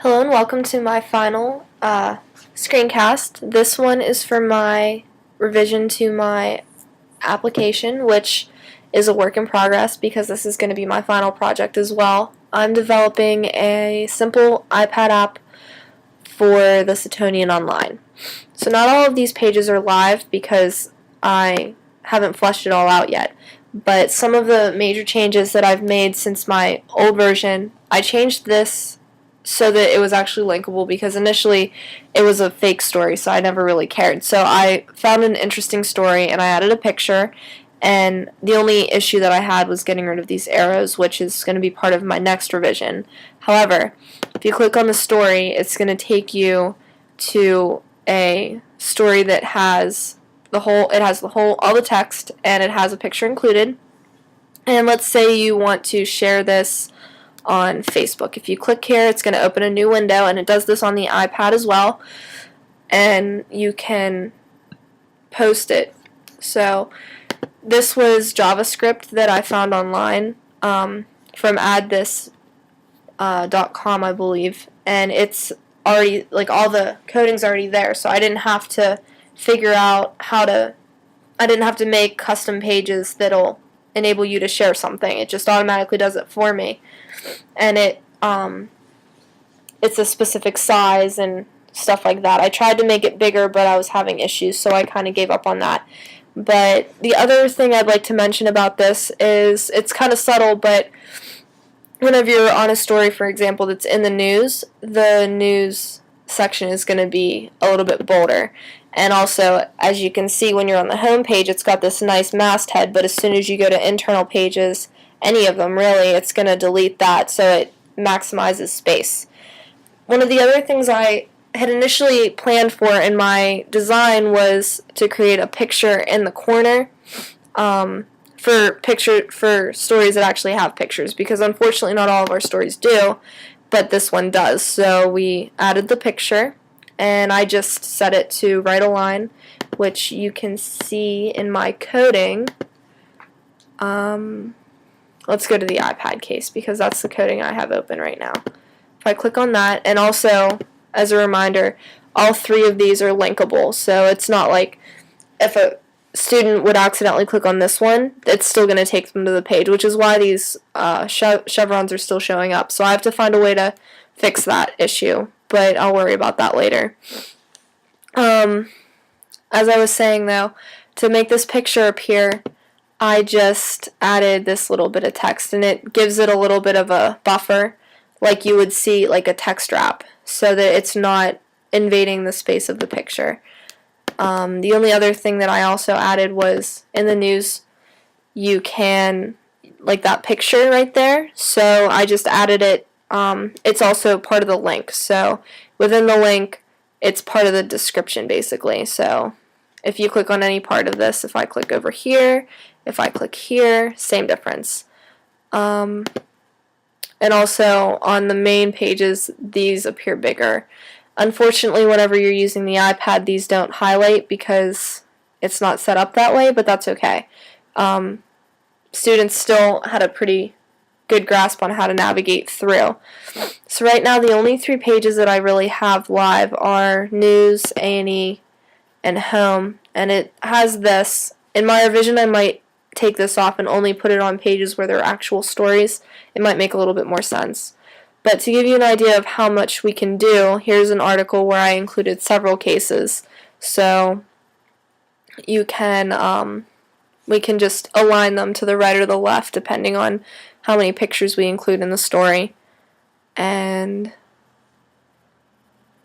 Hello and welcome to my final screencast. This one is for my revision to my application, which is a work in progress because this is going to be my final project as well. I'm developing a simple iPad app for the Setonian Online. So not all of these pages are live because I haven't fleshed it all out yet, but some of the major changes that I've made since my old version, I changed this so that it was actually linkable because initially it was a fake story, so I never really cared. So I found an interesting story and I added a picture, and the only issue that I had was getting rid of these arrows, which is going to be part of my next revision. However, if you click on the story, it's going to take you to a story that has all the text, and it has a picture included. And let's say you want to share this on Facebook. If you click here, it's going to open a new window, and it does this on the iPad as well, and you can post it. So this was JavaScript that I found online from addthis.com, I believe, and it's already, like, all the coding's already there, so I didn't have to figure out I didn't have to make custom pages that'll enable you to share something. It just automatically does it for me, and it's a specific size and stuff like that. I tried to make it bigger, but I was having issues, so I kind of gave up on that. But the other thing I'd like to mention about this is, it's kind of subtle, but whenever you're on a story, for example, that's in the news section is going to be a little bit bolder. And also, as you can see, when you're on the home page, it's got this nice masthead, but as soon as you go to internal pages, any of them really, it's going to delete that, so it maximizes space. One of the other things I had initially planned for in my design was to create a picture in the corner for stories that actually have pictures, because unfortunately not all of our stories do, but this one does. So we added the picture, and I just set it to right align, which you can see in my coding. Let's go to the iPad case because that's the coding I have open right now. If I click on that, and also, as a reminder, all three of these are linkable, so it's not like if a student would accidentally click on this one, it's still going to take them to the page, which is why these chevrons are still showing up. So I have to find a way to fix that issue, but I'll worry about that later. As I was saying, though, to make this picture appear, I just added this little bit of text, and it gives it a little bit of a buffer, like you would see like a text wrap, so that it's not invading the space of the picture. The only other thing that I also added was, in the news, you can, like that picture right there, so I just added it. It's also part of the link, so within the link, it's part of the description, basically. So if you click on any part of this, if I click over here, if I click here, same difference. And also on the main pages, these appear bigger. Unfortunately, whenever you're using the iPad, these don't highlight because it's not set up that way, but that's okay. Students still had a pretty good grasp on how to navigate through. So right now, the only three pages that I really have live are News, A&E, and Home, and it has this. In my revision, I might take this off and only put it on pages where there are actual stories. It might make a little bit more sense. But to give you an idea of how much we can do, here's an article where I included several cases. So you can, we can just align them to the right or the left depending on how many pictures we include in the story. And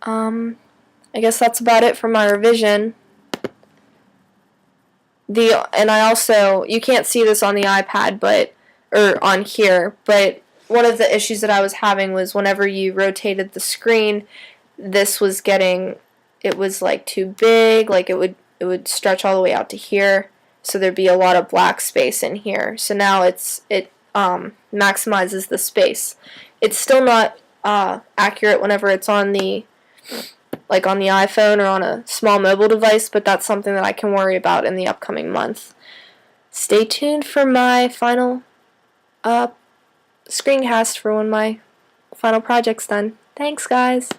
I guess that's about it for my revision. And I also, you can't see this on the iPad, or on here, but one of the issues that I was having was whenever you rotated the screen, it was like too big, like it would stretch all the way out to here, so there'd be a lot of black space in here. So now it maximizes the space. It's still not accurate whenever it's on the iPhone or on a small mobile device, but that's something that I can worry about in the upcoming month. Stay tuned for my final screencast for when my final project's done. Thanks, guys.